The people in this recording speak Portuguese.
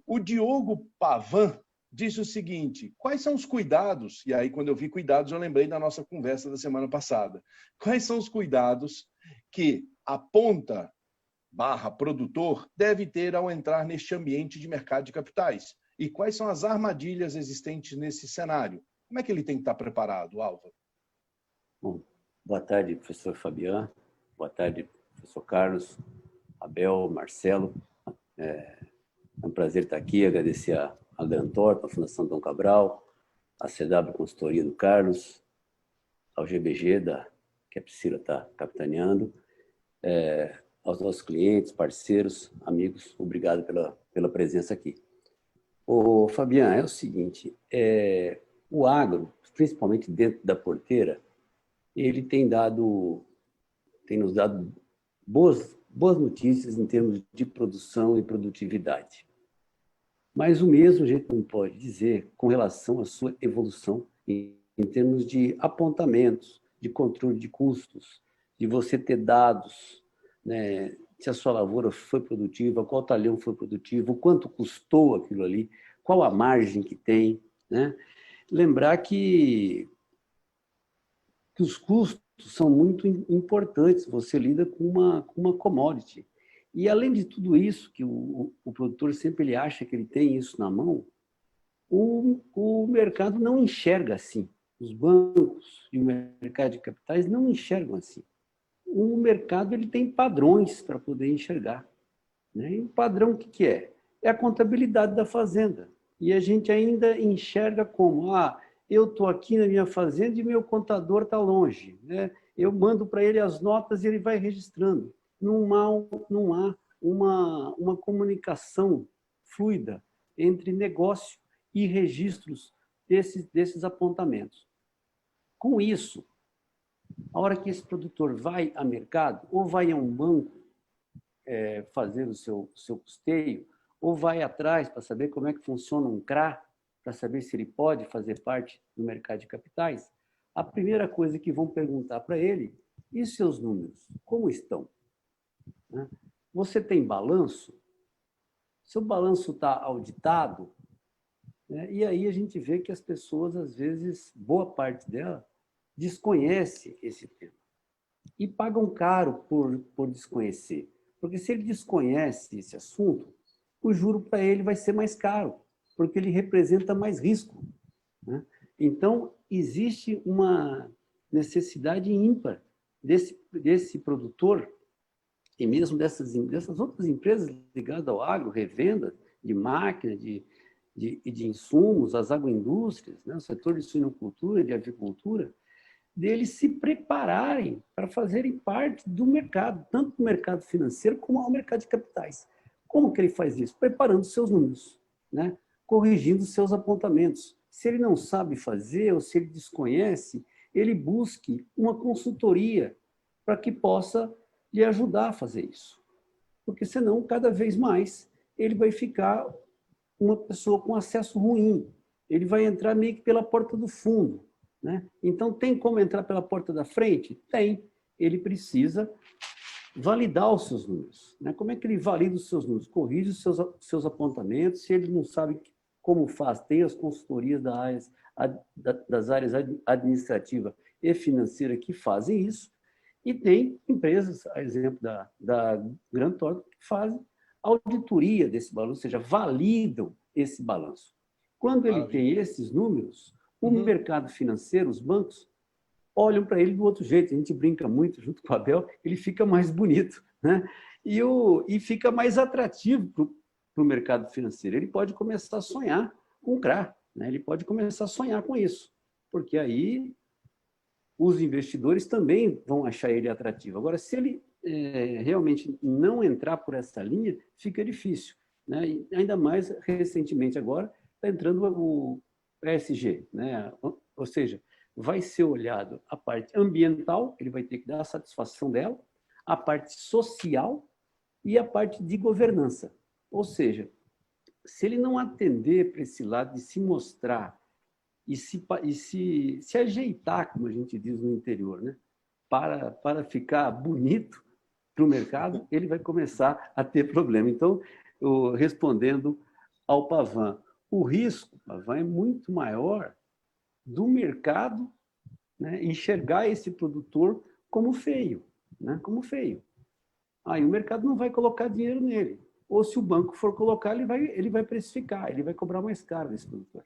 O Diogo Pavan disse o seguinte: quais são os cuidados? E aí, quando eu vi cuidados, eu lembrei da nossa conversa da semana passada. Quais são os cuidados que a ponta barra produtor deve ter ao entrar neste ambiente de mercado de capitais? E quais são as armadilhas existentes nesse cenário? Como é que ele tem que estar preparado, Álvaro? Bom, boa tarde, professor Fabian. Boa tarde, professor Carlos, Abel, Marcelo. É um prazer estar aqui, agradecer a Grantor, a Fundação Dom Cabral, a CW Consultoria do Carlos, ao GBG, que a Priscila está capitaneando, aos nossos clientes, parceiros, amigos, obrigado pela presença aqui. Ô, Fabian, é o seguinte, o agro, principalmente dentro da porteira, ele tem nos dado boas notícias em termos de produção e produtividade. Mas o mesmo a gente não pode dizer com relação à sua evolução em termos de apontamentos, de controle de custos, de você ter dados, né, se a sua lavoura foi produtiva, qual talhão foi produtivo, quanto custou aquilo ali, qual a margem que tem, né? Lembrar que os custos são muito importantes, você lida com uma commodity. E, além de tudo isso, que o produtor sempre ele acha que ele tem isso na mão, o mercado não enxerga assim. Os bancos e o mercado de capitais não enxergam assim. O mercado ele tem padrões para poder enxergar, né? E o padrão o que é? É a contabilidade da fazenda. E a gente ainda enxerga como, eu estou aqui na minha fazenda e meu contador está longe, né? Eu mando para ele as notas e ele vai registrando. Não há uma comunicação fluida entre negócio e registros desses apontamentos. Com isso, a hora que esse produtor vai a mercado, ou vai a um banco fazer o seu custeio, ou vai atrás para saber como é que funciona um CRA, para saber se ele pode fazer parte do mercado de capitais, a primeira coisa que vão perguntar para ele, e seus números, como estão? Você tem balanço? Seu balanço está auditado? E aí a gente vê que as pessoas, às vezes, boa parte dela, desconhece esse tema. E pagam caro por desconhecer. Porque se ele desconhece esse assunto, o juro para ele vai ser mais caro, porque ele representa mais risco, né? Então, existe uma necessidade ímpar desse produtor e mesmo dessas outras empresas ligadas ao agro, revenda de máquina, de insumos, as agroindústrias, né, o setor de suinocultura e de avicultura, deles se prepararem para fazerem parte do mercado, tanto do mercado financeiro como ao mercado de capitais. Como que ele faz isso? Preparando seus números, né? Corrigindo seus apontamentos. Se ele não sabe fazer ou se ele desconhece, ele busque uma consultoria para que possa lhe ajudar a fazer isso. Porque senão, cada vez mais, ele vai ficar uma pessoa com acesso ruim. Ele vai entrar meio que pela porta do fundo, né? Então, tem como entrar pela porta da frente? Tem. Ele precisa validar os seus números, né? Como é que ele valida os seus números? Corrige os seus apontamentos. Se ele não sabe como faz, tem as consultorias das áreas administrativa e financeira que fazem isso. E tem empresas, a exemplo da Grantor, que fazem auditoria desse balanço, ou seja, validam esse balanço. Quando ele tem esses números, o mercado financeiro, os bancos, olham para ele do outro jeito. A gente brinca muito junto com o Abel, ele fica mais bonito, né? E fica mais atrativo para o mercado financeiro. Ele pode começar a sonhar com o CRA, né? Ele pode começar a sonhar com isso, porque aí os investidores também vão achar ele atrativo. Agora, se ele realmente não entrar por essa linha, fica difícil, né? E ainda mais recentemente agora está entrando o ESG, né? Ou seja, vai ser olhado a parte ambiental, ele vai ter que dar a satisfação dela, a parte social e a parte de governança. Ou seja, se ele não atender para esse lado de se mostrar e se ajeitar, como a gente diz no interior, né? Para ficar bonito para o mercado, ele vai começar a ter problema. Então, respondendo ao Pavan. O risco, Pavan, é muito maior do mercado, né, enxergar esse produtor como feio, né, como feio. Aí o mercado não vai colocar dinheiro nele. Ou se o banco for colocar, ele vai precificar, ele vai cobrar mais caro desse produtor.